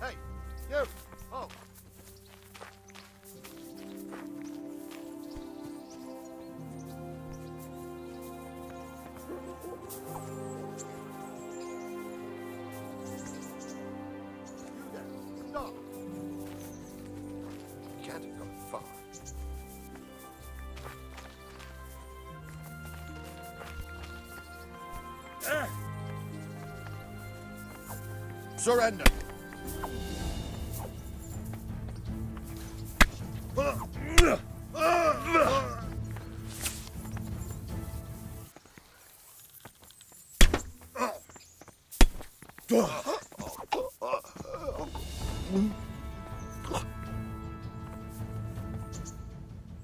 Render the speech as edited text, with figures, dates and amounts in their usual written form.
Hey, you! Oh. You there, stop! You can't have gone far. Surrender! Ugh.